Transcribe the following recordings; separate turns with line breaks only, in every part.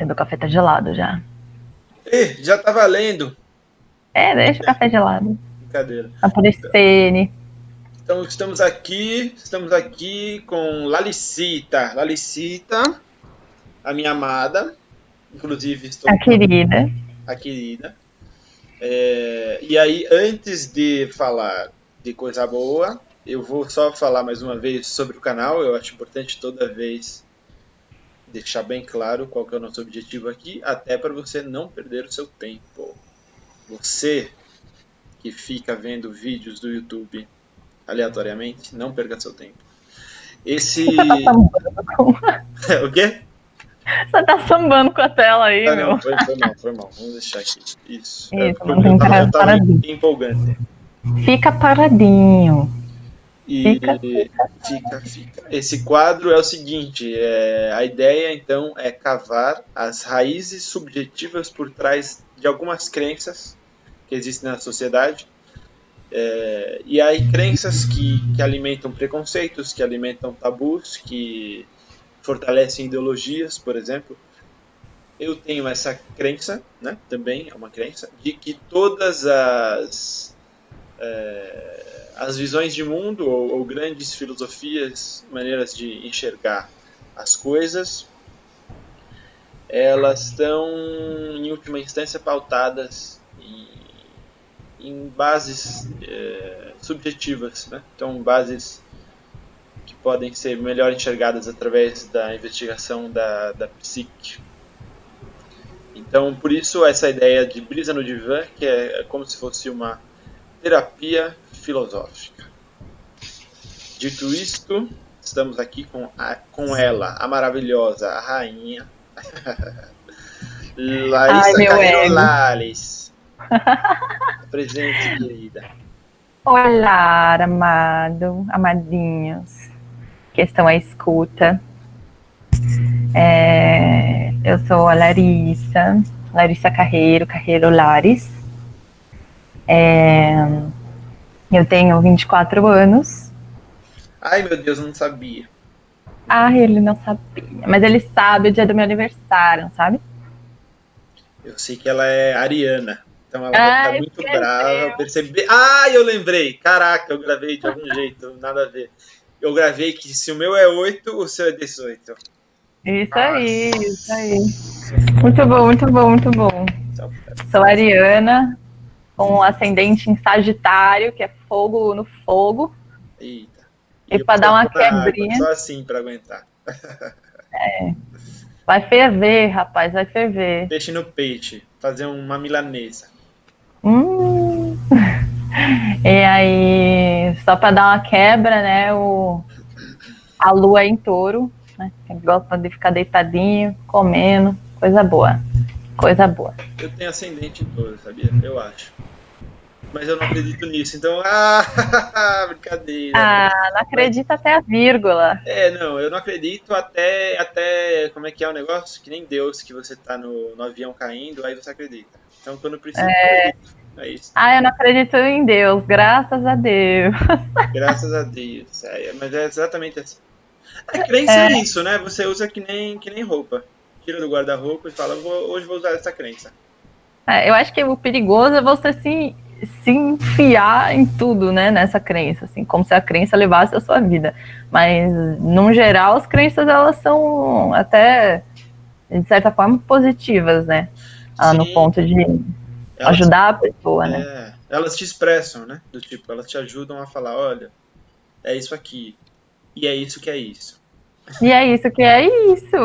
Meu café tá gelado já.
Já tá valendo.
Deixa o café gelado.
Brincadeira.
Aparecer.
Então estamos aqui com Lalicita. Lalicita, a minha amada. Inclusive estou
A
com
querida.
a querida. E aí, antes de falar de coisa boa, eu vou só falar mais uma vez sobre o canal. Eu acho importante toda vez deixar bem claro qual que é o nosso objetivo aqui, até para você não perder o seu tempo. Você que fica vendo vídeos do YouTube aleatoriamente, não perca seu tempo.
Você tá
Esse.
sambando com...
O quê?
Você tá sambando com a tela aí,
Ah,
meu.
não, foi mal, foi mal. Vamos deixar aqui. Isso.
Isso,
Eu
mantém
tava, eu tava
paradinho.
empolgante.
Fica paradinho. Fica.
E fica. Esse quadro é o seguinte: a ideia então é cavar as raízes subjetivas por trás de algumas crenças que existem na sociedade. E aí, crenças que alimentam preconceitos, que alimentam tabus, que fortalecem ideologias, por exemplo. Eu tenho essa crença, né, também é uma crença, de que todas as visões de mundo ou grandes filosofias, maneiras de enxergar as coisas, elas estão, em última instância, pautadas em bases subjetivas, né? Então, bases que podem ser melhor enxergadas através da investigação da psique. Então, por isso, essa ideia de brisa no divã, que é como se fosse uma terapia filosófica. Dito isto, estamos aqui com ela, a maravilhosa, a rainha,
Ai,
Larissa
meu
Carreiro
ego.
Lales. Presente, querida.
Olá, amado, amadinhos, que estão à escuta. Eu sou a Larissa Carreiro Lares. Eu tenho 24 anos.
Ai, meu Deus, eu não sabia.
Ah, ele não sabia, mas ele sabe o dia do meu aniversário, sabe?
Eu sei que ela é ariana, então ela vai ficar
Ah,
muito brava. Eu
esqueceu.
percebi. Ah, eu lembrei! Caraca, eu gravei de algum jeito, nada a ver. Eu gravei que se o meu é 8, o seu é 18.
Isso aí, isso aí.
Nossa
Muito
senhora.
bom, muito bom, muito bom.
Então,
Sou ariana, com ascendente em Sagitário, que é fogo no fogo.
eita.
E
E eu
para dar
só
uma
vou na água,
quebrinha,
só assim pra aguentar.
vai ferver, rapaz, vai ferver.
Peixe no peixe, fazer uma milanesa.
Hum. E aí, só para dar uma quebra, né? A lua é em touro, né? Que gosta de ficar deitadinho, comendo, coisa boa. Coisa boa.
Eu tenho ascendente em touro, sabia? Eu acho. Mas eu não acredito nisso, então. Brincadeira.
Ah, não
Mas,
acredita até a vírgula.
não, eu não acredito até. Como é que é o negócio? Que nem Deus, que você tá no avião caindo, aí você acredita. Então, quando precisa, eu acredito. É isso.
Ah, eu não acredito em Deus, graças a Deus.
Graças a Deus. Mas é exatamente assim. A crença é isso, né? Você usa que nem roupa. Tira do guarda-roupa e fala, hoje vou usar essa crença.
Eu acho que o perigoso é você se enfiar em tudo, né, nessa crença, assim, como se a crença levasse a sua vida. Mas, no geral, as crenças, elas são até, de certa forma, positivas, né? No
Sim,
ponto de
elas,
ajudar a pessoa, né?
elas te expressam, né? Do tipo, elas te ajudam a falar, olha, é isso aqui. E é isso que é isso.
E é isso que é isso.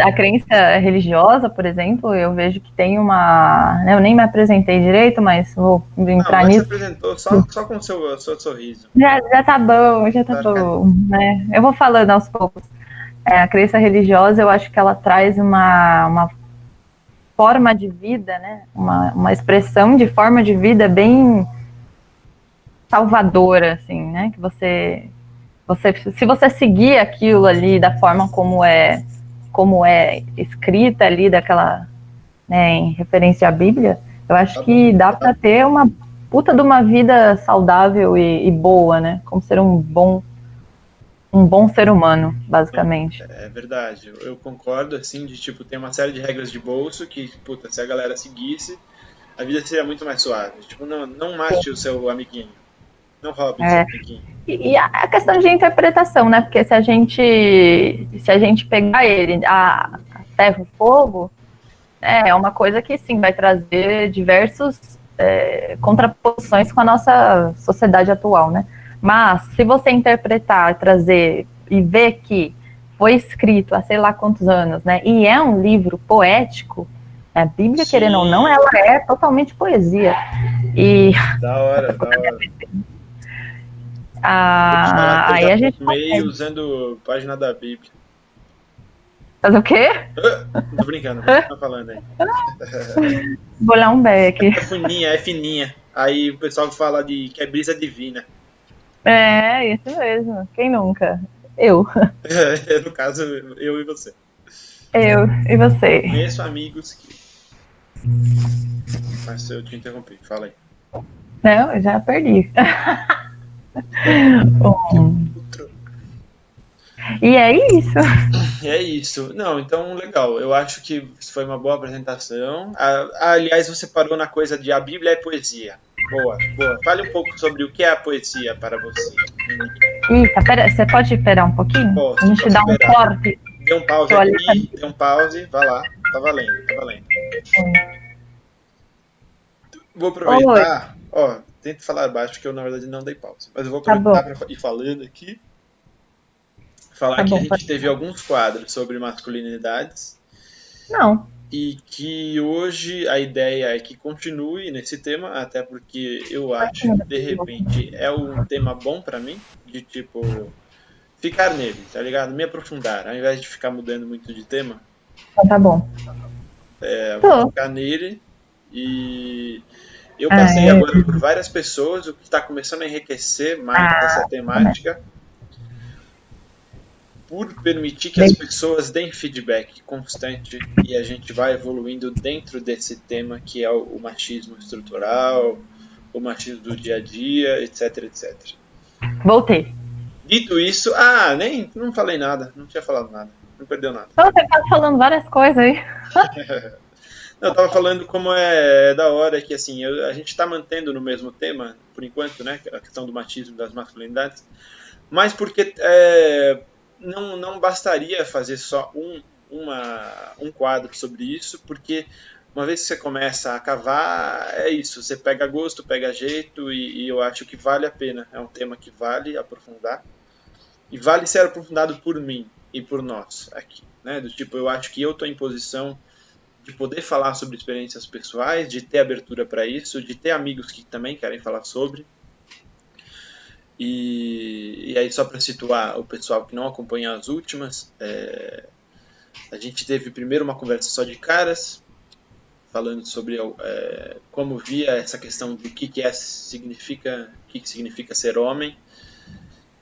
A crença religiosa, por exemplo, eu vejo que tem uma... Eu nem me apresentei direito, mas vou
Não,
entrar
mas você
nisso.
apresentou só com o seu sorriso.
Já tá
Tá, fica-
bom, né? Eu vou falando aos poucos. A crença religiosa, eu acho que ela traz uma forma de vida, né? Uma expressão de forma de vida bem salvadora, assim, né? Que se você seguir aquilo ali da forma como é escrita ali, daquela, né, em referência à Bíblia, eu acho
tá bom.
que dá para ter uma puta de uma vida saudável e boa, né? Como ser um bom um bom ser humano, basicamente.
É verdade, eu concordo, assim, de tipo, tem uma série de regras de bolso que, puta, se a galera seguisse, a vida seria muito mais suave. Tipo, não mate o seu amiguinho, não roube o seu
É.
amiguinho.
E a questão de interpretação, né? Porque se a gente pegar ele a ferro e fogo, é uma coisa que sim vai trazer diversos contraposições com a nossa sociedade atual, né? Mas se você interpretar, trazer e ver que foi escrito há sei lá quantos anos, né? E é um livro poético, a Bíblia,
Sim.
querendo ou não, ela é totalmente poesia. E
Da hora, da hora.
aí a gente
meio usando página da Bíblia.
fazer o quê?
Tô brincando, mas tá falando aí.
Vou olhar um beck.
É fininha. Aí o pessoal fala que é brisa divina.
É, isso mesmo. Quem nunca? Eu.
No caso, eu e você.
Eu e você.
Conheço amigos que. Mas eu te interrompi, fala aí.
Não, eu já perdi. E é isso.
É isso. Não, então legal. Eu acho que foi uma boa apresentação. Aliás, você parou na coisa de a Bíblia é poesia. Boa, boa. Fale um pouco sobre o que é a poesia para você.
Eita, pera, você pode esperar um pouquinho?
Posso,
a gente
posso
dá
esperar.
um corte.
Dê um pause aqui, dê um pause, vai lá. Tá valendo, tá valendo. Vou aproveitar. Ó, tento falar baixo, porque eu na verdade não dei pausa. Mas eu vou aproveitar para ir falando aqui. Falar que a gente teve alguns quadros sobre masculinidades.
Não.
E que hoje a ideia é que continue nesse tema, até porque eu acho que de repente é um tema bom pra mim, de tipo ficar nele, tá ligado? Me aprofundar, ao invés de ficar mudando muito de tema.
Tá bom.
Vou ficar nele e eu passei agora por várias pessoas, o que está começando a enriquecer mais essa temática. Por permitir que as pessoas deem feedback constante e a gente vai evoluindo dentro desse tema que é o machismo estrutural, o machismo do dia a dia, etc, etc.
Voltei.
Dito isso, não falei nada, não tinha falado nada, não perdeu nada.
Então, você tá falando várias coisas aí.
Não, eu tava falando como é da hora que assim, a gente está mantendo no mesmo tema, por enquanto, né, a questão do machismo, das masculinidades, mas porque não bastaria fazer só um quadro sobre isso, porque uma vez que você começa a cavar, é isso, você pega gosto, pega jeito, e eu acho que vale a pena, é um tema que vale aprofundar, e vale ser aprofundado por mim e por nós aqui, né, do tipo, eu acho que eu estou em posição de poder falar sobre experiências pessoais, de ter abertura para isso, de ter amigos que também querem falar sobre. E aí, só para situar o pessoal que não acompanha as últimas, a gente teve primeiro uma conversa só de caras, falando sobre como via essa questão do que significa ser homem.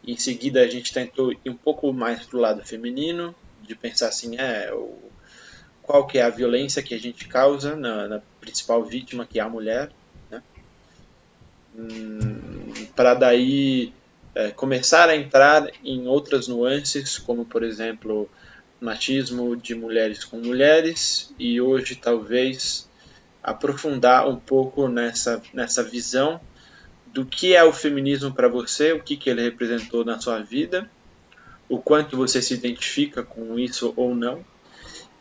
Em seguida, a gente tentou ir um pouco mais para o lado feminino, de pensar assim, qual que é a violência que a gente causa na principal vítima, que é a mulher, né? Para daí começar a entrar em outras nuances, como por exemplo machismo de mulheres com mulheres, e hoje talvez aprofundar um pouco nessa visão do que é o feminismo para você, o que ele representou na sua vida, o quanto você se identifica com isso ou não,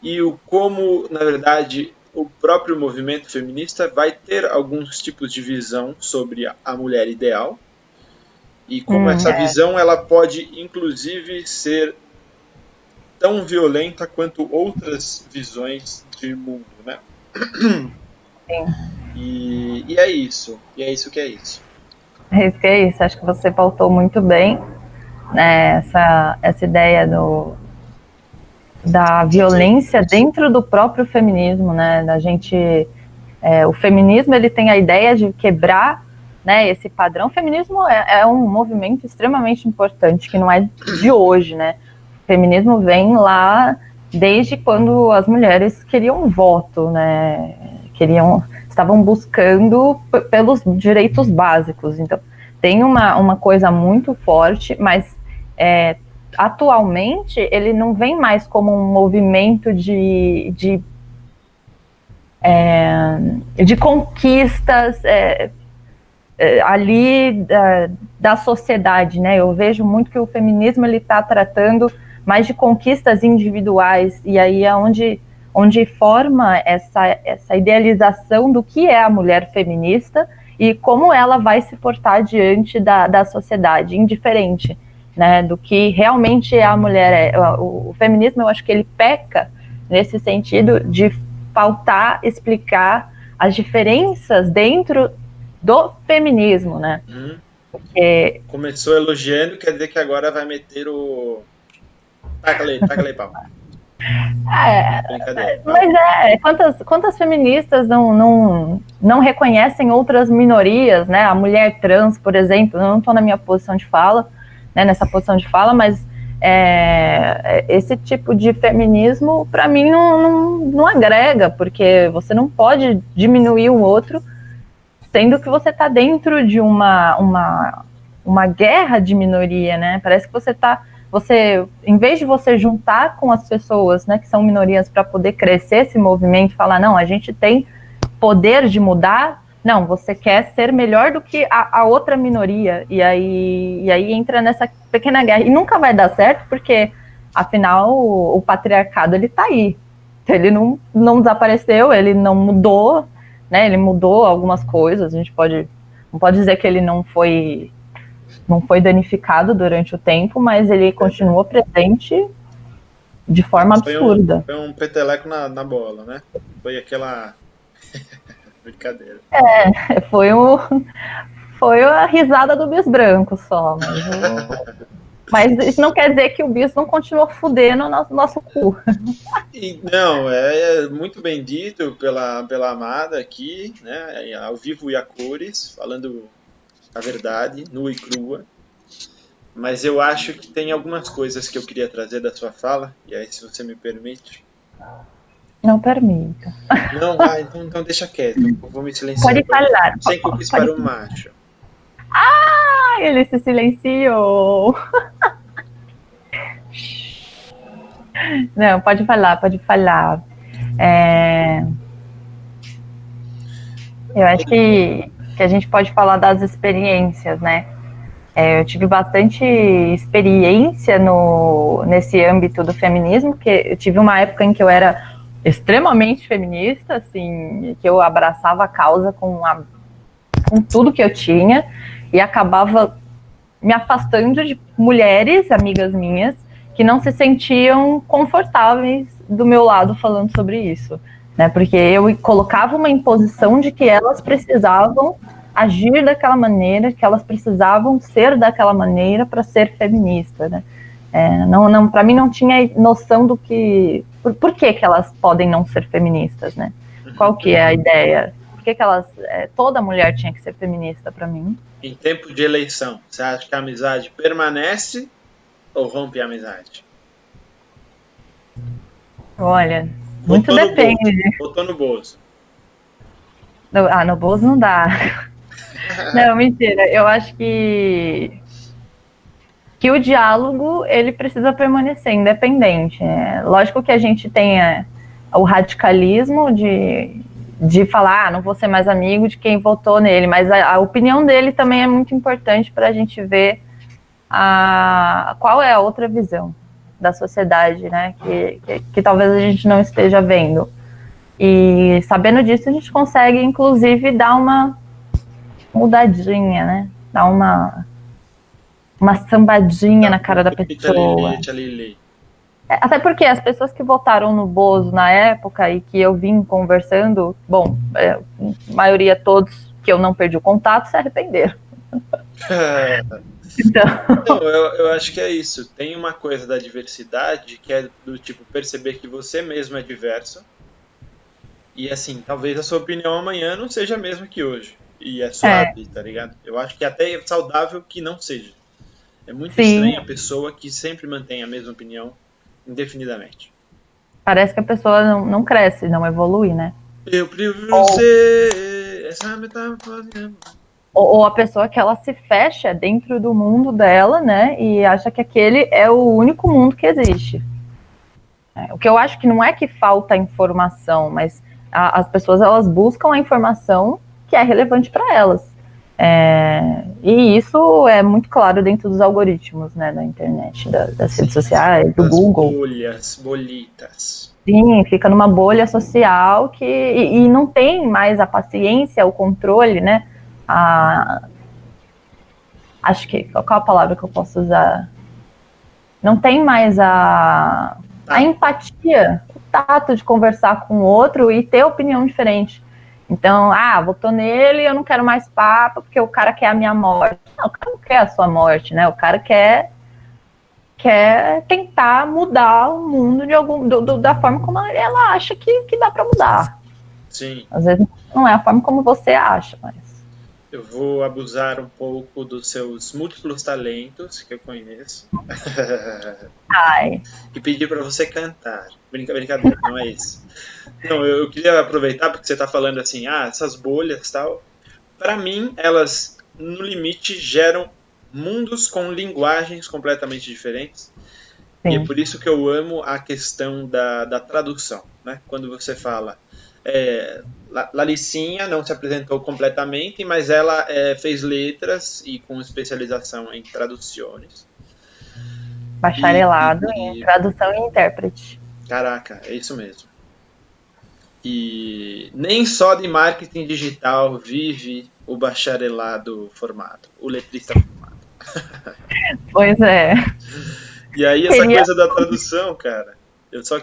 e como, na verdade, o próprio movimento feminista vai ter alguns tipos de visão sobre a mulher ideal, e como essa visão ela pode, inclusive, ser tão violenta quanto outras visões de mundo, né?
Sim.
E é isso. E é isso que é isso.
É isso. Acho que você pautou muito bem, né, essa ideia da violência dentro do próprio feminismo, né? Da gente, o feminismo ele tem a ideia de quebrar, né, esse padrão. O feminismo é um movimento extremamente importante que não é de hoje, né? O feminismo vem lá desde quando as mulheres queriam voto, né? Estavam buscando pelos direitos básicos. Então tem uma coisa muito forte, mas atualmente ele não vem mais como um movimento de conquistas ali da sociedade, né? Eu vejo muito que o feminismo ele está tratando mais de conquistas individuais, e aí é onde forma essa idealização do que é a mulher feminista e como ela vai se portar diante da sociedade, indiferente, né, do que realmente a mulher é. O feminismo, eu acho que ele peca nesse sentido de faltar explicar as diferenças dentro do feminismo, né? Porque
Começou elogiando, quer dizer que agora vai meter o. Taca lei, pau. Brincadeira.
mas quantas feministas não reconhecem outras minorias, né? A mulher trans, por exemplo, eu não estou na minha posição de fala, né, nessa posição de fala, mas esse tipo de feminismo, para mim, não agrega, porque você não pode diminuir o outro, sendo que você está dentro de uma guerra de minoria, né? Parece que em vez de você juntar com as pessoas, né, que são minorias, para poder crescer esse movimento, falar, não, a gente tem poder de mudar, não, você quer ser melhor do que a outra minoria, e aí entra nessa pequena guerra, e nunca vai dar certo, porque, afinal, o patriarcado, ele tá aí, ele não desapareceu, ele não mudou, né, ele mudou algumas coisas, a gente não pode dizer que ele não foi danificado durante o tempo, mas ele continua presente de forma absurda.
Foi um peteleco na bola, né? Foi aquela brincadeira.
Foi a risada do bis branco só, mas isso não quer dizer que o bis não continua fudendo o nosso cu.
E, não, é muito bem dito pela amada aqui, né? Ao vivo e a cores, falando a verdade, nua e crua. Mas eu acho que tem algumas coisas que eu queria trazer da sua fala, e aí, se você me permite.
Não permita.
Não, então deixa quieto, eu vou me silenciar.
Pode falar.
Sem cookies para o macho.
Ele se silenciou. Não, pode falar, pode falar. Eu acho que a gente pode falar das experiências, né? Eu tive bastante experiência nesse âmbito do feminismo, que eu tive uma época em que eu era extremamente feminista, assim, que eu abraçava a causa com tudo que eu tinha, e acabava me afastando de mulheres, amigas minhas, que não se sentiam confortáveis do meu lado falando sobre isso, né? Porque eu colocava uma imposição de que elas precisavam agir daquela maneira, que elas precisavam ser daquela maneira para ser feminista, né? Para mim não tinha noção do que... Por que elas podem não ser feministas, né? Qual que é a ideia? Por que elas... toda mulher tinha que ser feminista para mim?
Em tempo de eleição, você acha que a amizade permanece ou rompe a amizade?
Olha, muito depende.
Botou no bolso.
No bolso não dá. Não, mentira. Eu acho que o diálogo, ele precisa permanecer independente. Lógico que a gente tem o radicalismo de falar, não vou ser mais amigo de quem votou nele, mas a opinião dele também é muito importante para a gente ver qual é a outra visão da sociedade, né, que talvez a gente não esteja vendo. E sabendo disso, a gente consegue, inclusive, dar uma mudadinha, né, dar uma sambadinha na cara da pessoa. Até porque as pessoas que votaram no Bozo na época e que eu vim conversando, bom, a maioria todos que eu não perdi o contato se arrependeram.
Então, eu acho que é isso. Tem uma coisa da diversidade que é do tipo perceber que você mesmo é diverso. E assim, talvez a sua opinião amanhã não seja a mesma que hoje. E é suave, tá ligado? Eu acho que até é saudável que não seja. É muito estranho a pessoa que sempre mantém a mesma opinião indefinidamente.
Parece que a pessoa não cresce, não evolui, né?
Eu prefiro você, essa metáfora.
Ou a pessoa que ela se fecha dentro do mundo dela, né, e acha que aquele é o único mundo que existe. O que eu acho que não é que falta informação, mas as pessoas, elas buscam a informação que é relevante para elas. E isso é muito claro dentro dos algoritmos, né, da internet, das redes sociais, do Google.
Bolitas.
Sim, fica numa bolha social e não tem mais a paciência, o controle, né? Acho que, qual a palavra que eu posso usar? Não tem mais a empatia, o tato de conversar com o outro e ter opinião diferente. Então, votou nele, eu não quero mais papo, porque o cara quer a minha morte. Não, o cara não quer a sua morte, né? O cara quer tentar mudar o mundo da forma como ela acha que dá para mudar.
Sim.
Às vezes não é a forma como você acha, mas...
Eu vou abusar um pouco dos seus múltiplos talentos que eu conheço.
Ai.
E pedir para você cantar. Brincadeira, não é isso. Não, eu queria aproveitar porque você está falando assim, essas bolhas e tal. Para mim, elas, no limite, geram mundos com linguagens completamente diferentes. Sim. E é por isso que eu amo a questão da tradução, né? Quando você fala... Laricinha não se apresentou completamente, mas ela fez letras e com especialização em traduções.
Bacharelado em tradução e intérprete.
Caraca, é isso mesmo. E nem só de marketing digital vive o bacharelado formado, o letrista formado.
Pois é.
E aí essa coisa da tradução, cara, eu só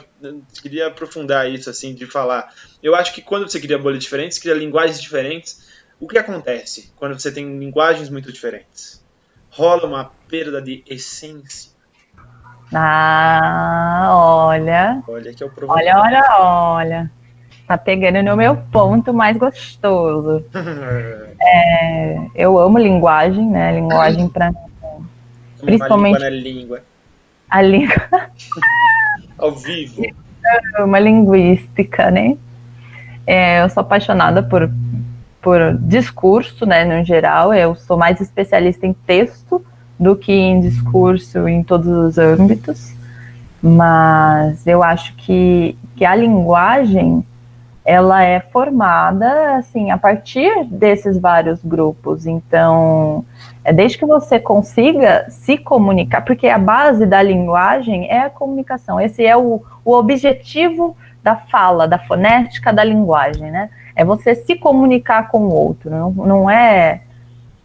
queria aprofundar isso, assim, de falar. Eu acho que quando você cria bolhas diferentes, cria linguagens diferentes, o que acontece quando você tem linguagens muito diferentes? Rola uma perda de essência.
Olha.
Olha que é o problema.
Olha. Tá pegando no meu ponto mais gostoso. Eu amo linguagem, né? Linguagem pra mim.
Principalmente uma língua.
A língua.
Ao vivo.
Uma linguística, né? Eu sou apaixonada por discurso, né, no geral. Eu sou mais especialista em texto do que em discurso em todos os âmbitos. Mas eu acho que a linguagem, ela é formada, assim, a partir desses vários grupos. Então, desde que você consiga se comunicar, porque a base da linguagem é a comunicação. Esse é o objetivo da fala, da fonética da linguagem, né? É você se comunicar com o outro.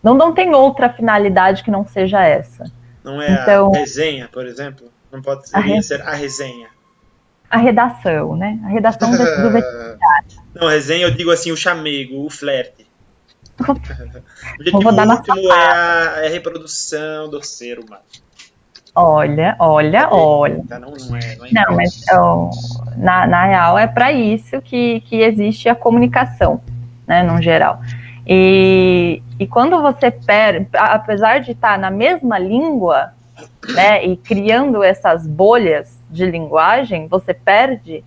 Não tem outra finalidade que não seja essa.
Não é então, a resenha, por exemplo? Não pode ser a resenha.
A redação, né? A redação do vestibular.
Não, resenha eu digo assim, o chamego, o flerte. O objetivo último é a reprodução do ser humano.
Olha. Não, mas na real é para isso que existe a comunicação, né, no geral. E quando você perde, apesar de estar na mesma língua, né, e criando essas bolhas de linguagem, você perde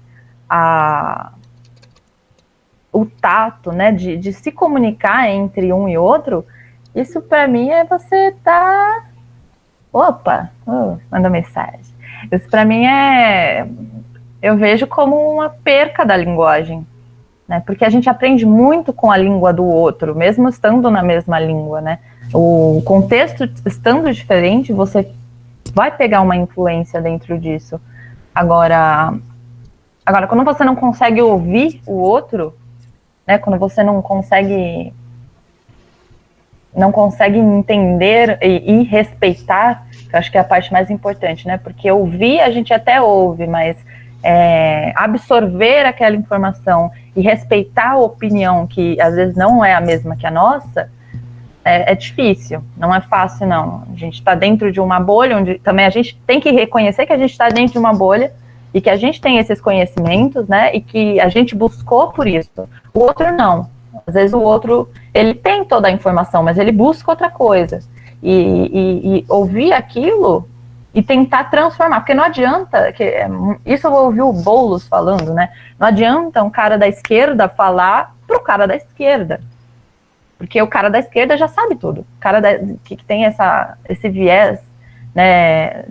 o tato, né, de se comunicar entre um e outro. Isso para mim é você estar... mandou mensagem. Isso para mim eu vejo como uma perca da linguagem, né? Porque a gente aprende muito com a língua do outro, mesmo estando na mesma língua, né? O contexto estando diferente, você vai pegar uma influência dentro disso. Agora, quando você não consegue ouvir o outro, né? Quando você não consegue entender e respeitar, eu acho que é a parte mais importante, né? Porque ouvir a gente até ouve, mas absorver aquela informação e respeitar a opinião que às vezes não é a mesma que a nossa, é difícil, não é fácil não. A gente está dentro de uma bolha, onde também a gente tem que reconhecer que a gente está dentro de uma bolha e que a gente tem esses conhecimentos, né? E que a gente buscou por isso. O outro não. Às vezes o outro, ele tem toda a informação, mas ele busca outra coisa. E ouvir aquilo e tentar transformar, porque não adianta, isso eu ouvi o Boulos falando, né? Não adianta um cara da esquerda falar pro cara da esquerda. Porque o cara da esquerda já sabe tudo. O cara que tem esse viés, né,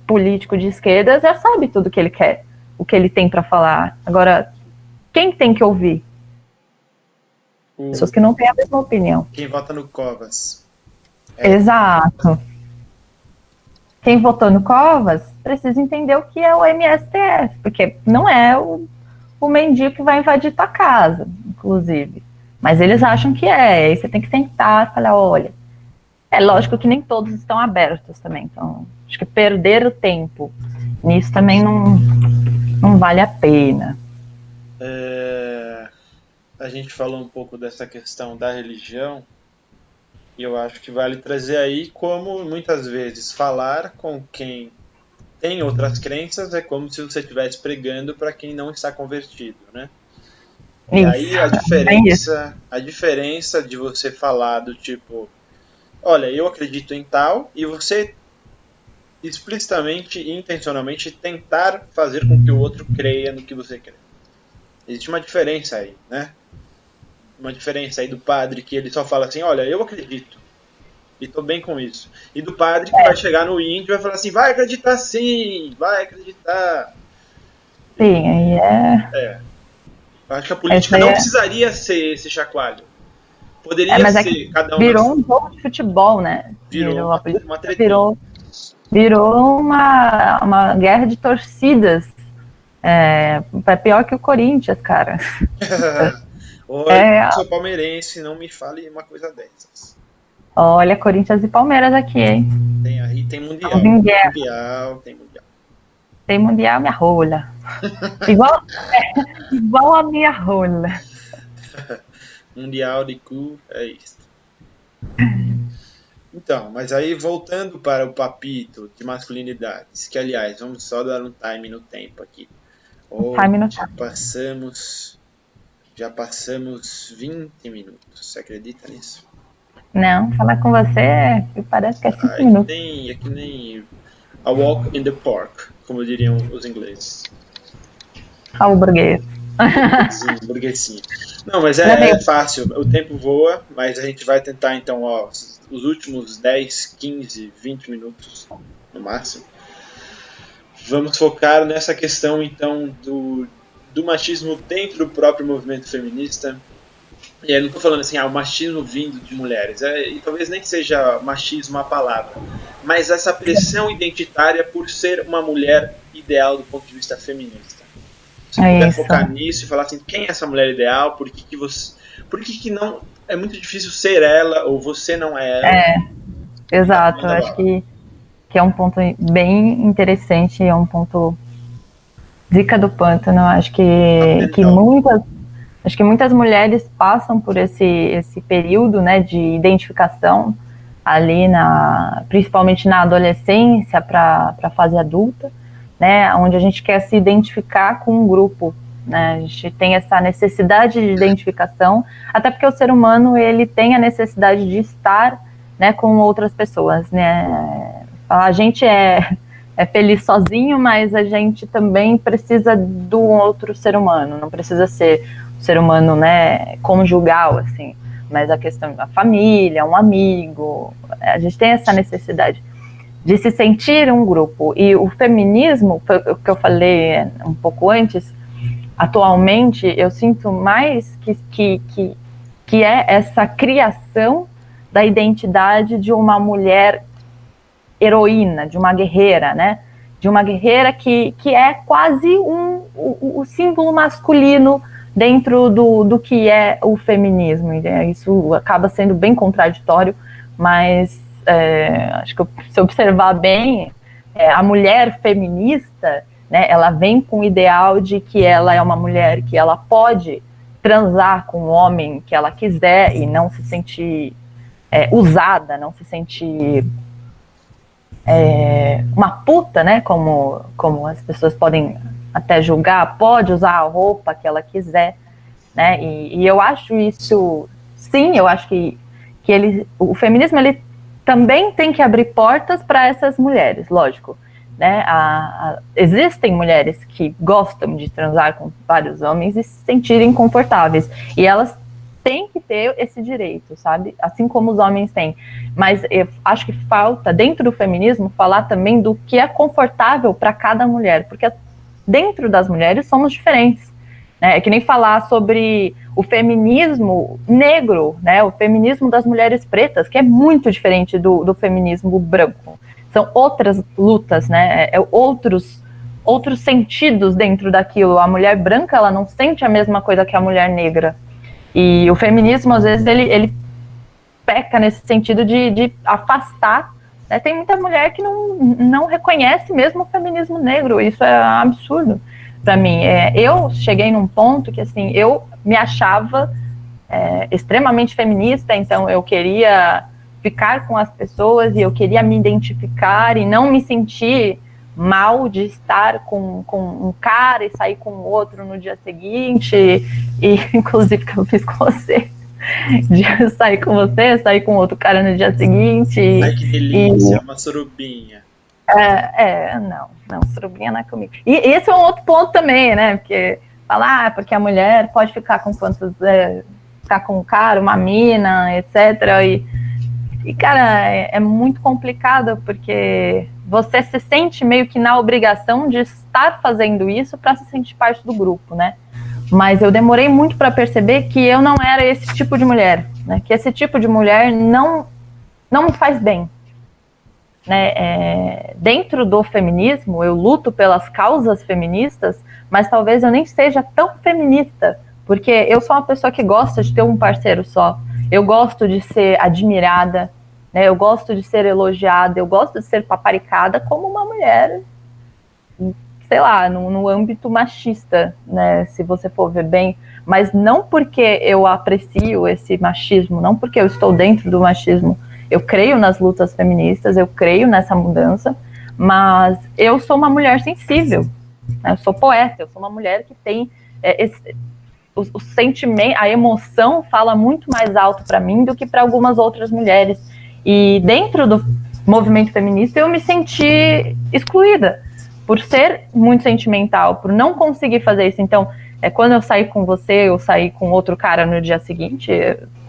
político de esquerda já sabe tudo que ele quer, o que ele tem para falar. Agora, quem tem que ouvir? Pessoas que não têm a mesma opinião.
Quem vota no Covas.
Exato. Quem votou no Covas precisa entender o que é o MSTF, porque não é o mendigo que vai invadir tua casa, inclusive. Mas eles acham que é. Aí você tem que tentar falar, olha, é lógico que nem todos estão abertos também. Então, acho que perder o tempo nisso também não vale a pena.
A gente falou um pouco dessa questão da religião, e eu acho que vale trazer aí como muitas vezes falar com quem tem outras crenças é como se você estivesse pregando para quem não está convertido, né? E aí a diferença de você falar do tipo, olha, eu acredito em tal, e você explicitamente e intencionalmente tentar fazer com que o outro creia no que você crê. Existe uma diferença aí, né? Uma diferença aí do padre que ele só fala assim, olha, eu acredito, e tô bem com isso. E do padre que vai chegar no índio e vai falar assim, vai acreditar sim, vai acreditar.
Sim, aí
Eu acho que a política não precisaria ser esse chacoalho. Poderia ser cada um.
Virou um jogo de futebol, né?
Virou uma
tretinha. Virou uma guerra de torcidas. É pior que o Corinthians, cara.
Olha, eu sou palmeirense, não me fale uma coisa dessas.
Olha, Corinthians e Palmeiras aqui, hein?
Tem mundial.
Tem mundial, minha rola. igual a minha rola.
Mundial de cu, é isso. Então, mas aí voltando para o papito de masculinidades, que aliás, vamos só dar um time no tempo aqui. Já passamos 20 minutos, você acredita nisso?
Não, falar com você parece que é 5 minutos.
É que nem a walk in the park, como diriam os ingleses.
O burguês.
Burguesinho. Não, mas é fácil, o tempo voa, mas a gente vai tentar então, os últimos 10, 15, 20 minutos no máximo. Vamos focar nessa questão então do machismo dentro do próprio movimento feminista. E eu não estou falando assim, o machismo vindo de mulheres, e talvez nem seja machismo a palavra, mas essa pressão identitária por ser uma mulher ideal do ponto de vista feminista. Se puder focar nisso e falar assim, quem é essa mulher ideal, por que não é muito difícil ser ela, ou você não é ela.
Exato, eu acho que é um ponto bem interessante, é um ponto zica do pântano, acho que muitas mulheres passam por esse período, né, de identificação ali principalmente na adolescência para a fase adulta, né, onde a gente quer se identificar com um grupo, né, a gente tem essa necessidade de identificação, até porque o ser humano ele tem a necessidade de estar, né, com outras pessoas, né, a gente é feliz sozinho, mas a gente também precisa do outro ser humano, não precisa ser ser humano, né, conjugal, assim, mas a questão da família, um amigo, a gente tem essa necessidade de se sentir um grupo, e o feminismo, foi o que eu falei um pouco antes, atualmente eu sinto mais que é essa criação da identidade de uma mulher heroína, de uma guerreira, né, de uma guerreira que é quase o símbolo masculino dentro do que é o feminismo. Isso acaba sendo bem contraditório, mas acho que se observar bem, a mulher feminista, né, ela vem com o ideal de que ela é uma mulher que ela pode transar com o homem que ela quiser e não se sentir usada, não se sentir uma puta, né, como as pessoas podem até julgar, pode usar a roupa que ela quiser, né, e eu acho isso, sim, eu acho que o feminismo ele também tem que abrir portas para essas mulheres, lógico, né, existem mulheres que gostam de transar com vários homens e se sentirem confortáveis, e elas têm que ter esse direito, sabe? Assim como os homens têm. Mas eu acho que falta, dentro do feminismo, falar também do que é confortável para cada mulher, porque dentro das mulheres somos diferentes, né? É que nem falar sobre o feminismo negro, né? O feminismo das mulheres pretas, que é muito diferente do feminismo branco. São outras lutas, né? Outros sentidos dentro daquilo. A mulher branca, ela não sente a mesma coisa que a mulher negra. E o feminismo, às vezes, ele peca nesse sentido de afastar, né? Tem muita mulher que não reconhece mesmo o feminismo negro. Isso é absurdo para mim. Eu cheguei num ponto que, assim, eu me achava extremamente feminista, então eu queria ficar com as pessoas e eu queria me identificar e não me sentir mal de estar com um cara e sair com outro no dia seguinte, e inclusive que eu fiz com você, de sair com você, sair com outro cara no dia seguinte.
Ai, que delícia, uma surubinha.
Não, surubinha não é comigo. E esse é um outro ponto também, né, porque falar, porque a mulher pode ficar com quantos, ficar com um cara, uma mina, etc, e cara, é muito complicado, porque você se sente meio que na obrigação de estar fazendo isso para se sentir parte do grupo, né? Mas eu demorei muito para perceber que eu não era esse tipo de mulher, né? Que esse tipo de mulher não me faz bem, né? Dentro do feminismo, eu luto pelas causas feministas, mas talvez eu nem seja tão feminista, porque eu sou uma pessoa que gosta de ter um parceiro só. Eu gosto de ser admirada, né? Eu gosto de ser elogiada, eu gosto de ser paparicada como uma mulher, sei lá, no âmbito machista, né? Se você for ver bem, mas não porque eu aprecio esse machismo, não porque eu estou dentro do machismo. Eu creio nas lutas feministas, eu creio nessa mudança, mas eu sou uma mulher sensível, né? Eu sou poeta, eu sou uma mulher que tem o sentimento, a emoção fala muito mais alto para mim do que para algumas outras mulheres. E dentro do movimento feminista eu me senti excluída por ser muito sentimental, por não conseguir fazer isso. Então, quando eu saí com você, eu saí com outro cara no dia seguinte,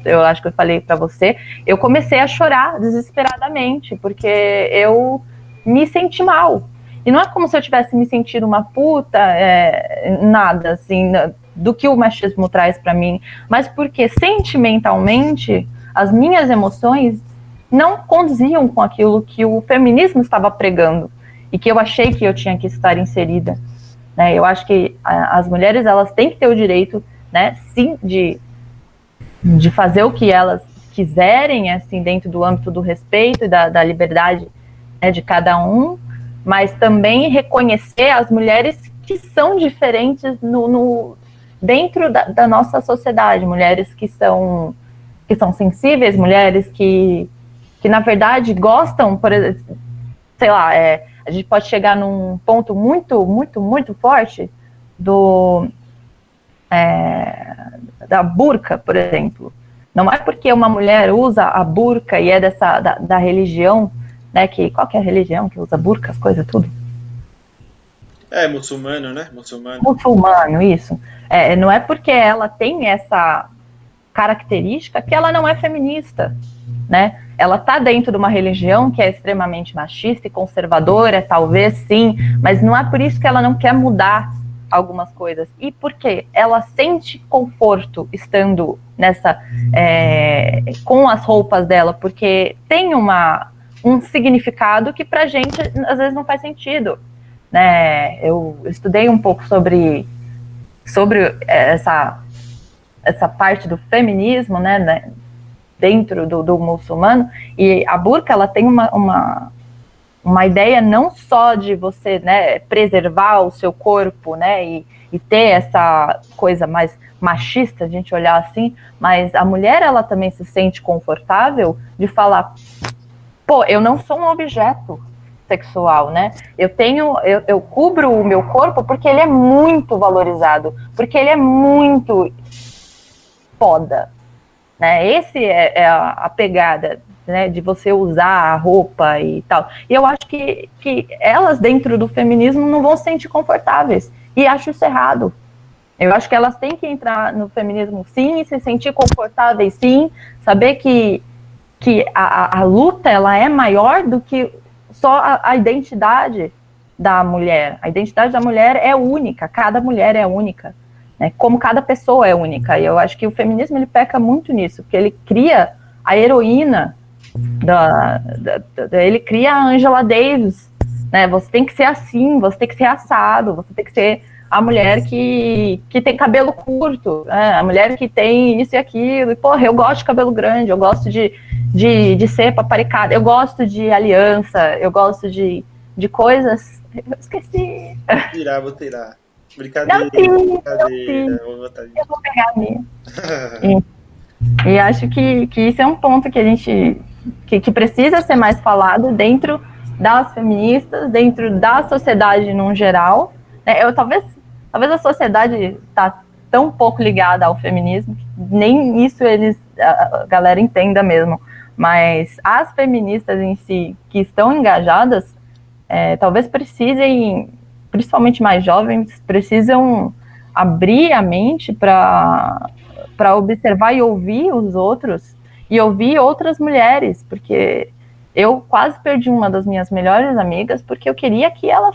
eu acho que eu falei para você, eu comecei a chorar desesperadamente, porque eu me senti mal. E não é como se eu tivesse me sentido uma puta, nada, assim, do que o machismo traz para mim, mas porque sentimentalmente as minhas emoções não condiziam com aquilo que o feminismo estava pregando e que eu achei que eu tinha que estar inserida, né? Eu acho que as mulheres, elas têm que ter o direito, né, sim, de fazer o que elas quiserem, assim, dentro do âmbito do respeito e da liberdade, né, de cada um, mas também reconhecer as mulheres que são diferentes dentro da nossa sociedade, mulheres que são sensíveis, mulheres que na verdade gostam, por exemplo, sei lá, a gente pode chegar num ponto muito, muito, muito forte da burca, por exemplo. Não é porque uma mulher usa a burca e é da religião, né, qual que é a religião que usa burca, as coisas, tudo?
Muçulmano, né?
Muçulmano, isso. Não é porque ela tem essa característica que ela não é feminista, né? Ela está dentro de uma religião que é extremamente machista e conservadora, talvez sim, mas não é por isso que ela não quer mudar algumas coisas. E por quê? Ela sente conforto estando com as roupas dela, porque tem um significado que pra gente às vezes não faz sentido, né? Eu estudei um pouco sobre essa parte do feminismo, né, dentro do muçulmano, e a burca, ela tem uma ideia não só de você, né, preservar o seu corpo, né, e ter essa coisa mais machista, a gente olhar assim, mas a mulher, ela também se sente confortável de falar, pô, eu não sou um objeto sexual, né? Eu cubro o meu corpo porque ele é muito valorizado, porque ele é muito foda, né? Esse é a pegada, né, de você usar a roupa e tal. E eu acho que elas, dentro do feminismo, não vão se sentir confortáveis. E acho isso errado. Eu acho que elas têm que entrar no feminismo, sim, se sentir confortáveis, sim, saber que a luta ela é maior do que só a identidade da mulher. A identidade da mulher é única, cada mulher é única, né? Como cada pessoa é única. E eu acho que o feminismo ele peca muito nisso, porque ele cria a heroína, ele cria a Angela Davis, né? Você tem que ser assim, você tem que ser assado, você tem que ser a mulher que tem cabelo curto, né? A mulher que tem isso e aquilo. E, porra, eu gosto de cabelo grande, eu gosto de ser paparicada, eu gosto de aliança, eu gosto de coisas. Eu esqueci.
Vou tirar. Brincadeira, brincadeira.
Eu vou pegar a minha. E acho que isso é um ponto que a gente que precisa ser mais falado dentro das feministas, dentro da sociedade no geral. Talvez a sociedade está tão pouco ligada ao feminismo, nem isso a galera entenda mesmo. Mas as feministas em si, que estão engajadas, talvez precisem, principalmente mais jovens, precisam abrir a mente para observar e ouvir os outros, e ouvir outras mulheres, porque eu quase perdi uma das minhas melhores amigas, porque eu queria que ela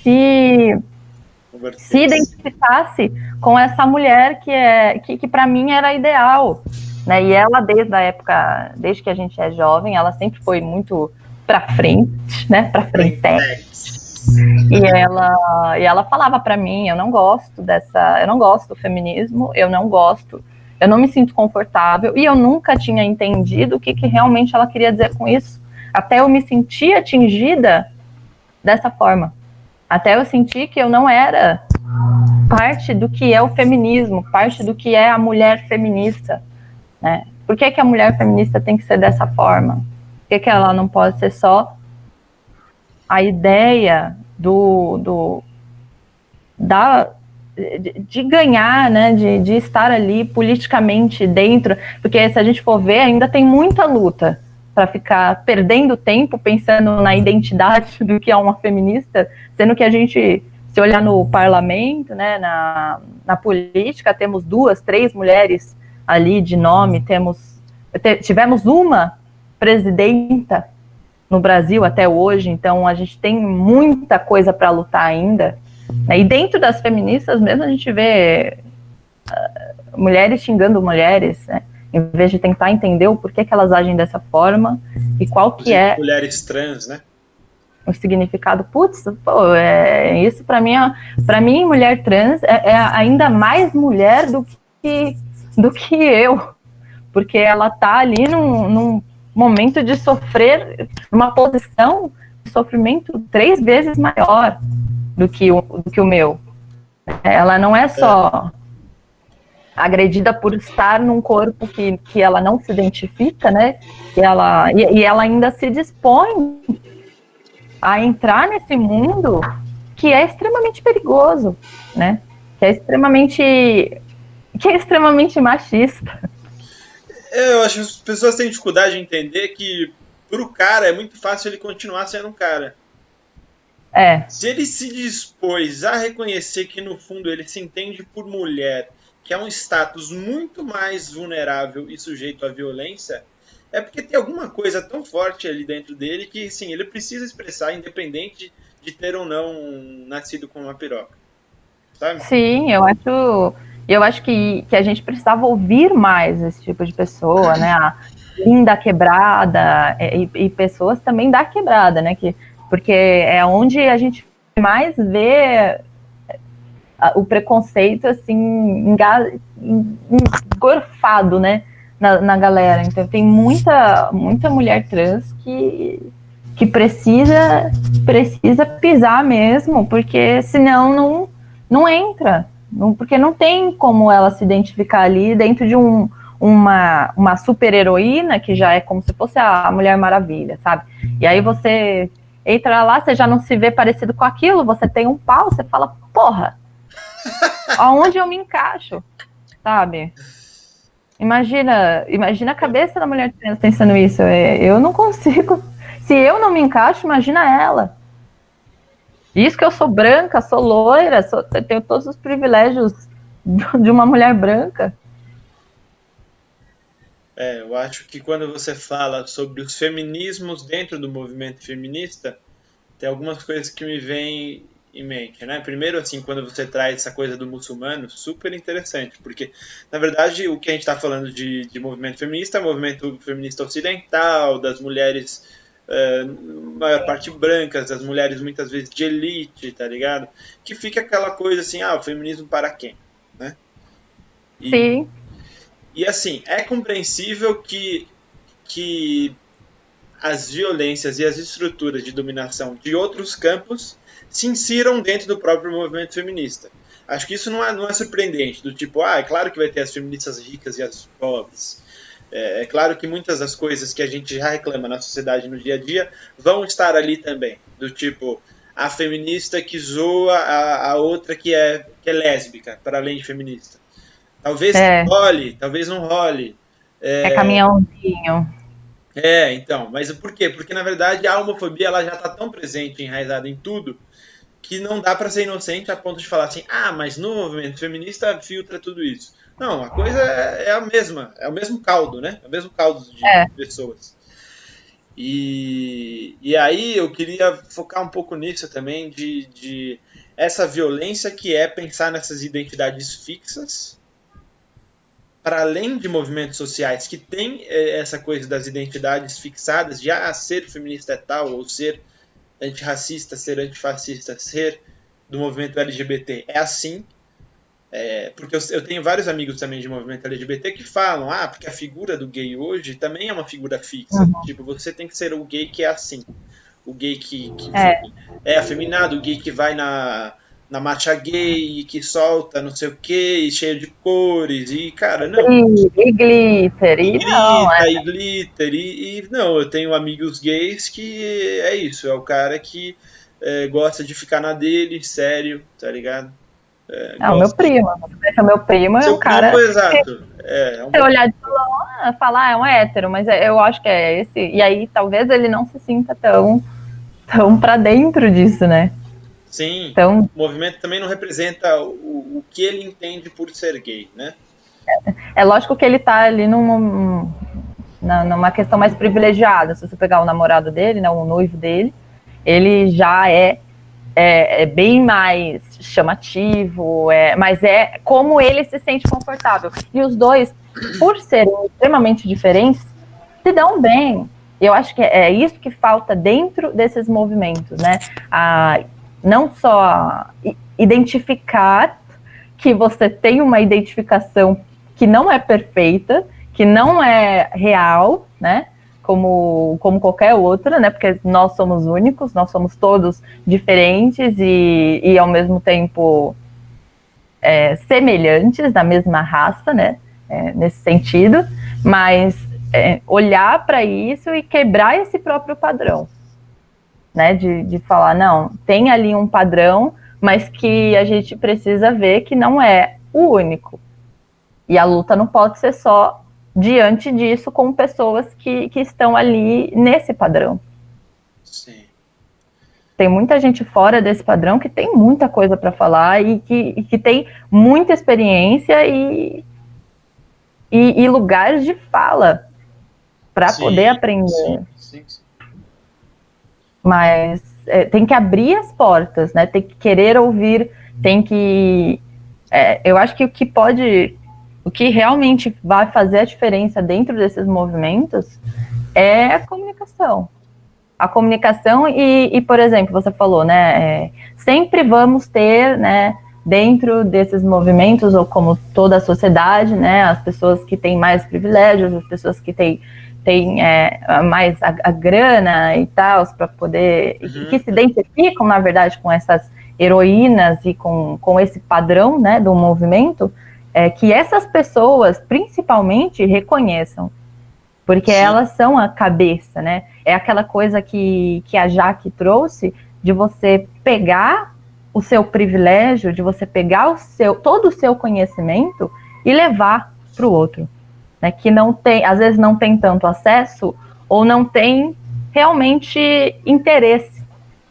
se identificasse com essa mulher que para mim era ideal, né? E ela desde que a gente é jovem, ela sempre foi muito para frente, né? Para frente. E ela falava para mim, eu não gosto do feminismo, eu não me sinto confortável, e eu nunca tinha entendido o que realmente ela queria dizer com isso, até eu me sentir atingida dessa forma. Até eu senti que eu não era parte do que é o feminismo, parte do que é a mulher feminista, né? Por que a mulher feminista tem que ser dessa forma? Por que ela não pode ser só a ideia de ganhar, né? De estar ali politicamente dentro? Porque se a gente for ver, ainda tem muita luta para ficar perdendo tempo pensando na identidade do que é uma feminista, sendo que a gente, se olhar no parlamento, né, na política, temos 2, 3 mulheres ali de nome, tivemos uma presidenta no Brasil até hoje, então a gente tem muita coisa para lutar ainda, né? E dentro das feministas mesmo a gente vê mulheres xingando mulheres, né? Em vez de tentar entender o porquê que elas agem dessa forma e qual que é
mulheres trans, né?
O significado. Putz, isso para mim mulher trans é ainda mais mulher do que eu, porque ela tá ali num momento de sofrer, uma posição de sofrimento 3 vezes maior do que o meu. Ela não é só agredida por estar num corpo que ela não se identifica, né? E ela ainda se dispõe a entrar nesse mundo que é extremamente perigoso, né? Que é extremamente machista.
Eu acho que as pessoas têm dificuldade de entender que pro cara é muito fácil ele continuar sendo um cara. Se ele se dispôs a reconhecer que no fundo ele se entende por mulher, que é um status muito mais vulnerável e sujeito à violência, é porque tem alguma coisa tão forte ali dentro dele que, sim, ele precisa expressar, independente de ter ou não nascido com uma piroca. Sabe?
Sim, eu acho que a gente precisava ouvir mais esse tipo de pessoa, né? A linda quebrada, e pessoas também da quebrada, né? Porque é onde a gente mais vê o preconceito, assim, engorfado, né? Na galera. Então tem muita mulher trans que precisa pisar mesmo, porque senão não entra, porque não tem como ela se identificar ali dentro de uma super heroína, que já é como se fosse a Mulher Maravilha, sabe? E aí você entra lá, você já não se vê parecido com aquilo, você tem um pau, você fala, porra, aonde eu me encaixo, sabe? Imagina a cabeça da mulher trans pensando isso. Eu não consigo. Se eu não me encaixo, imagina ela. Isso que eu sou branca, sou loira, tenho todos os privilégios de uma mulher branca.
Eu acho que quando você fala sobre os feminismos dentro do movimento feminista, tem algumas coisas que me vêm em mente, né? Primeiro, assim, quando você traz essa coisa do muçulmano, super interessante, porque, na verdade, o que a gente está falando de movimento feminista é o movimento feminista ocidental, das mulheres, maior parte brancas, das mulheres muitas vezes de elite, tá ligado? Que fica aquela coisa assim, o feminismo para quem, né? E,
Sim.
e assim, é compreensível que as violências e as estruturas de dominação de outros campos se insiram dentro do próprio movimento feminista. Acho que isso não é surpreendente, do tipo, é claro que vai ter as feministas ricas e as pobres. É claro que muitas das coisas que a gente já reclama na sociedade no dia a dia vão estar ali também. Do tipo, a feminista que zoa a outra que é lésbica, para além de feminista. Talvez
É,
role, talvez não role.
é
É,
caminhãozinho.
então, mas por quê? Porque na verdade a homofobia ela já está tão presente, enraizada em tudo, que não dá para ser inocente a ponto de falar assim, mas no movimento feminista filtra tudo isso. Não, a coisa é a mesma, é o mesmo caldo, né? É o mesmo caldo de
É.
pessoas. E aí eu queria focar um pouco nisso também, de essa violência que é pensar nessas identidades fixas, para além de movimentos sociais que têm essa coisa das identidades fixadas, de ser feminista é tal, ou ser antirracista, ser antifascista, ser do movimento LGBT é assim, porque eu tenho vários amigos também de movimento LGBT que falam, porque a figura do gay hoje também é uma figura fixa,
Uhum.
tipo, você tem que ser o gay que é assim, o gay que
É.
é afeminado, o gay que vai na marcha gay, que solta não sei o que, cheio de cores, e cara, não,
E glitter,
e
e não,
grita, e glitter, e não, eu tenho amigos gays que é isso, é o cara que gosta de ficar na dele, sério, tá ligado?
é o meu
Gosta de...
primo. Esse é o meu primo, é um
Seu primo,
cara que
exato, é um
você
bom...
olhar de longe, falar, é um hétero, mas eu acho que é esse. E aí talvez ele não se sinta tão pra dentro disso, né?
Sim,
Então,
o movimento também não representa o que ele entende por ser gay, né?
é lógico que ele tá ali numa questão mais privilegiada. Se você pegar o namorado dele, né, o noivo dele, ele já é bem mais chamativo, mas é como ele se sente confortável. E os dois, por serem extremamente diferentes, se dão bem. Eu acho que é isso que falta dentro desses movimentos, né? Não só identificar que você tem uma identificação que não é perfeita, que não é real, né? Como qualquer outra, né? Porque nós somos únicos, nós somos todos diferentes e ao mesmo tempo semelhantes, da mesma raça, né? Nesse sentido, mas olhar para isso e quebrar esse próprio padrão, né? De falar, não, tem ali um padrão, mas que a gente precisa ver que não é o único. E a luta não pode ser só diante disso com pessoas que estão ali nesse padrão.
Sim.
Tem muita gente fora desse padrão que tem muita coisa para falar e que tem muita experiência e lugares de fala para poder
Sim, sim,
aprender.
sim, sim.
Mas tem que abrir as portas, né? Tem que querer ouvir, tem que... eu acho que o que realmente vai fazer a diferença dentro desses movimentos é a comunicação. A comunicação por exemplo, você falou, né? Sempre vamos ter, né? Dentro desses movimentos, ou como toda a sociedade, né? As pessoas que têm mais privilégios, as pessoas que têm mais a grana e tal, para poder... que se identificam, na verdade, com essas heroínas e com esse padrão, né? Do movimento, que essas pessoas, principalmente, reconheçam. Porque
Sim,
elas são a cabeça, né? É aquela coisa que a Jaque trouxe, de você pegar o seu privilégio, de você pegar todo o seu conhecimento e levar para o outro, né? Que não tem, às vezes não tem tanto acesso ou não tem realmente interesse,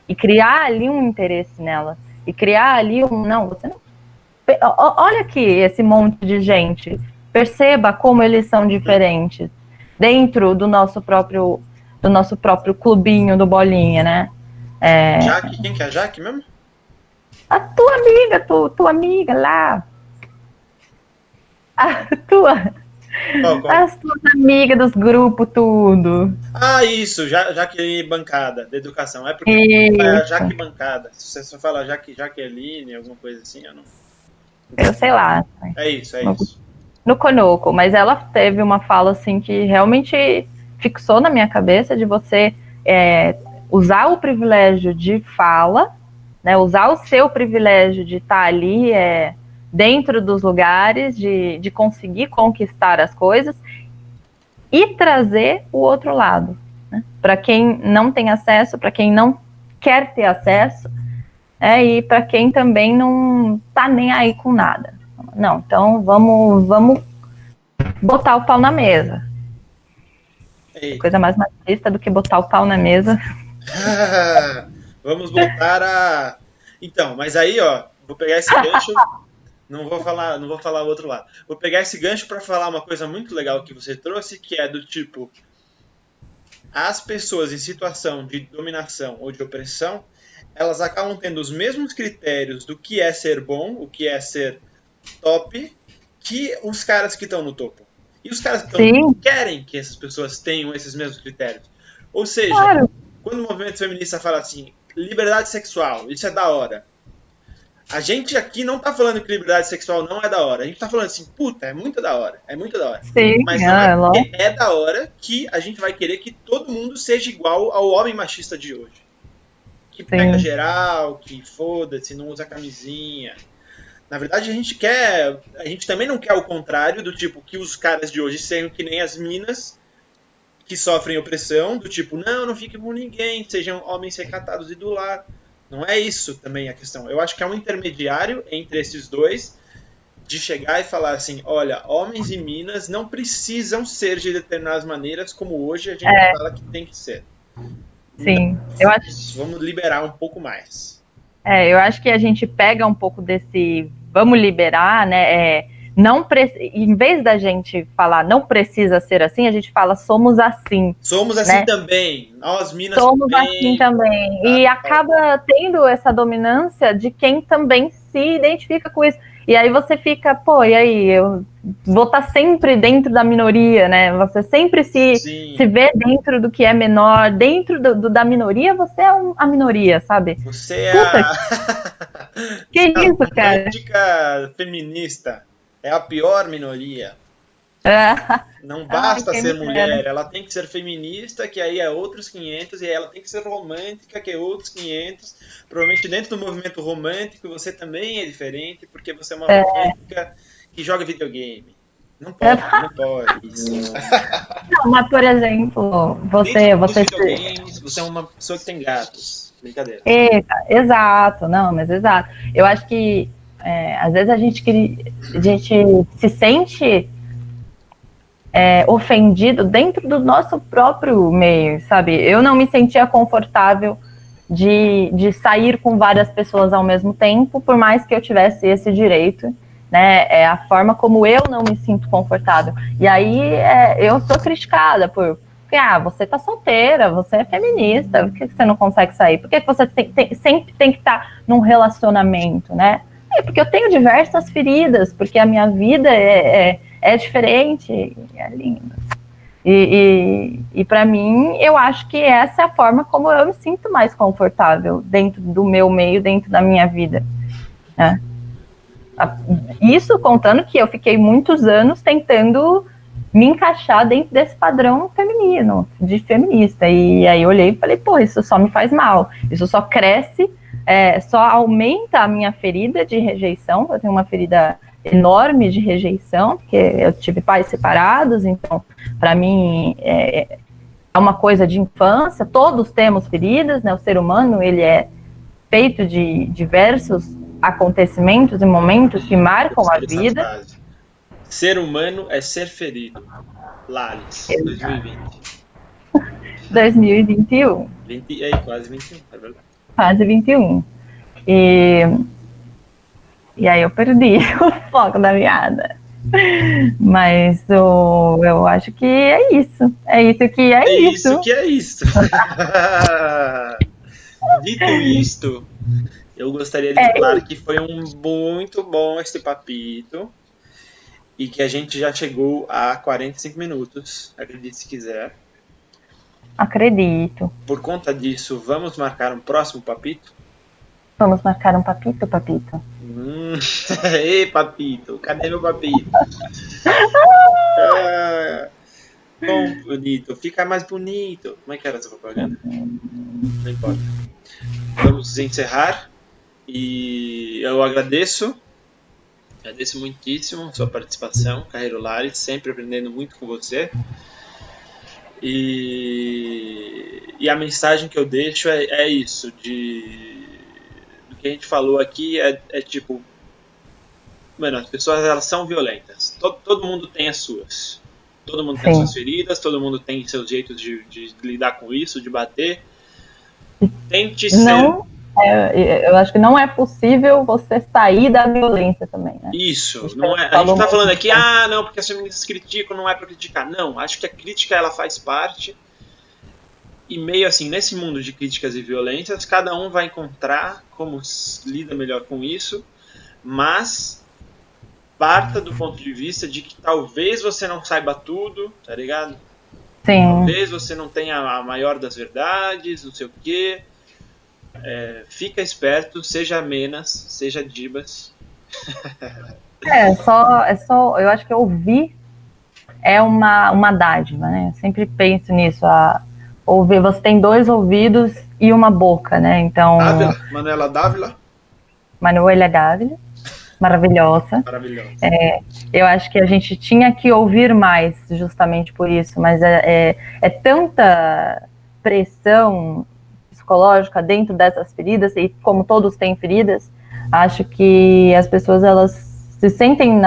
e criar ali um interesse nela, e criar ali não, você não... Olha aqui esse monte de gente, perceba como eles são diferentes, dentro do nosso próprio clubinho do Bolinha, né?
Jaque, quem que é a Jaque mesmo?
A tua amiga lá, as tuas amigas dos grupos, tudo.
Ah, isso, Jaque Bancada, da educação. É porque é a Jaque Bancada. Se você só fala Jaqueline, alguma coisa assim, eu não...
Eu sei lá.
É isso.
No Conoco, mas ela teve uma fala assim que realmente fixou na minha cabeça de você usar o privilégio de fala, né, usar o seu privilégio de estar ali dentro dos lugares, de conseguir conquistar as coisas e trazer o outro lado, né, para quem não tem acesso, para quem não quer ter acesso, e para quem também não tá nem aí com nada. Não, então vamos botar o pau na mesa. Coisa mais machista do que botar o pau na mesa.
Vamos voltar a... Então, mas aí, ó, vou pegar esse gancho, não vou falar o outro lado. Vou pegar esse gancho para falar uma coisa muito legal que você trouxe, que é do tipo, as pessoas em situação de dominação ou de opressão, elas acabam tendo os mesmos critérios do que é ser bom, o que é ser top, que os caras que estão no topo. E os caras que estão no topo querem que essas pessoas tenham esses mesmos critérios. Ou seja, quando o movimento feminista fala assim, liberdade sexual, isso é da hora. A gente aqui não tá falando que liberdade sexual não é da hora. A gente tá falando assim, puta, é muito da hora. É muito da hora.
Sim,
mas não é da hora que a gente vai querer que todo mundo seja igual ao homem machista de hoje. Que pega geral, que foda-se, não usa camisinha. Na verdade, a gente também não quer o contrário, do tipo, que os caras de hoje sejam que nem as minas que sofrem opressão, do tipo, não fiquem com ninguém, sejam homens recatados e do lar. Não é isso também a questão. Eu acho que é um intermediário entre esses dois, de chegar e falar assim, olha, homens e minas não precisam ser de determinadas maneiras como hoje a gente fala que tem que ser.
Sim,
eu acho... Vamos liberar um pouco mais.
Eu acho que a gente pega um pouco desse vamos liberar, né? Em vez da gente falar não precisa ser assim, a gente fala somos assim.
Somos assim, né? Também. Nós, minas,
somos assim também. E acaba tendo essa dominância de quem também se identifica com isso. E aí você fica, pô, e aí? Eu vou estar sempre dentro da minoria, né? Você sempre se vê dentro do que é menor. Dentro da minoria, você é a minoria, sabe?
Você é
Que isso, cara?
Política feminista. É a pior minoria. Não basta ser mulher, ela tem que ser feminista, que aí é outros 500, e aí ela tem que ser romântica, que é outros 500. Provavelmente dentro do movimento romântico você também é diferente, porque você é uma romântica que joga videogame. Não pode, não pode. Isso.
Não, mas por exemplo, você
é uma pessoa que tem gatos. Brincadeira.
Exato, não, mas exato. Eu acho que às vezes a gente se sente ofendido dentro do nosso próprio meio, sabe? Eu não me sentia confortável de sair com várias pessoas ao mesmo tempo, por mais que eu tivesse esse direito, né? É a forma como eu não me sinto confortável. E aí eu sou criticada porque você tá solteira, você é feminista, por que você não consegue sair? Por que você sempre tem que estar num relacionamento, né? Porque eu tenho diversas feridas, porque a minha vida é diferente, é linda. E para mim, eu acho que essa é a forma como eu me sinto mais confortável dentro do meu meio, dentro da minha vida, né? Isso contando que eu fiquei muitos anos tentando me encaixar dentro desse padrão feminino, de feminista. E aí eu olhei e falei, pô, isso só me faz mal. Isso só cresce, só aumenta a minha ferida de rejeição. Eu tenho uma ferida enorme de rejeição, porque eu tive pais separados, então, para mim, é uma coisa de infância. Todos temos feridas, né? O ser humano, ele é feito de diversos acontecimentos e momentos que marcam a vida.
Ser humano é ser ferido. Lales, 2020.
2021.
Quase 21, é verdade.
quase 21. E aí eu perdi o foco da meada. Mas eu acho que é isso. É isso que é,
É
isso.
isso que é isso. Dito isto, eu gostaria de falar que foi um muito bom este papito e que a gente já chegou a 45 minutos, acredite se quiser.
Acredito.
Por conta disso, vamos marcar um próximo papito?
Vamos marcar um papito, papito.
Ei, papito, cadê meu papito? Ah, bom, bonito, fica mais bonito. Como é que era essa propaganda? Não importa. Vamos encerrar e eu agradeço muitíssimo a sua participação, Carreiro Lares, sempre aprendendo muito com você. E a mensagem que eu deixo é isso, do que a gente falou aqui é tipo, mano, as pessoas elas são violentas, todo mundo tem as suas. Todo mundo tem as suas feridas, todo mundo tem seus jeitos de lidar com isso, de bater. Tente ser...
eu acho que não é possível você sair da violência também, né?
Isso, não é, a gente tá falando aqui, não, porque as feministas criticam, não é pra criticar. Não, acho que a crítica ela faz parte. E meio assim, nesse mundo de críticas e violências, cada um vai encontrar como lida melhor com isso, mas parta do ponto de vista de que talvez você não saiba tudo, tá ligado?
Sim.
Talvez você não tenha a maior das verdades, não sei o quê. Fica esperto, seja amenas, seja dibas.
Eu acho que ouvir é uma dádiva, né? Eu sempre penso nisso, ouvir, você tem 2 ouvidos e uma boca, né? Então...
Manuela Dávila.
Manuela Dávila, maravilhosa.
Maravilhosa.
Eu acho que a gente tinha que ouvir mais, justamente por isso, mas é tanta pressão psicológica dentro dessas feridas, e como todos têm feridas, acho que as pessoas elas se sentem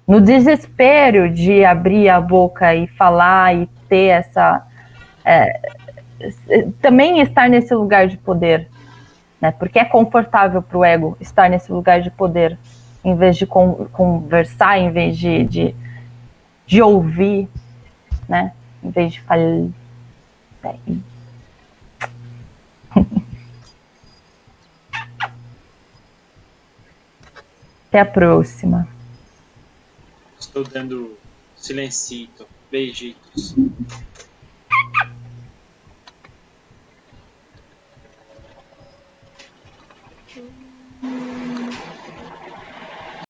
no desespero de abrir a boca e falar e ter essa... também estar nesse lugar de poder, né? Porque é confortável para o ego estar nesse lugar de poder, em vez de conversar, em vez de ouvir, né? Em vez de falar... Até a próxima.
Estou dando silencito, beijitos.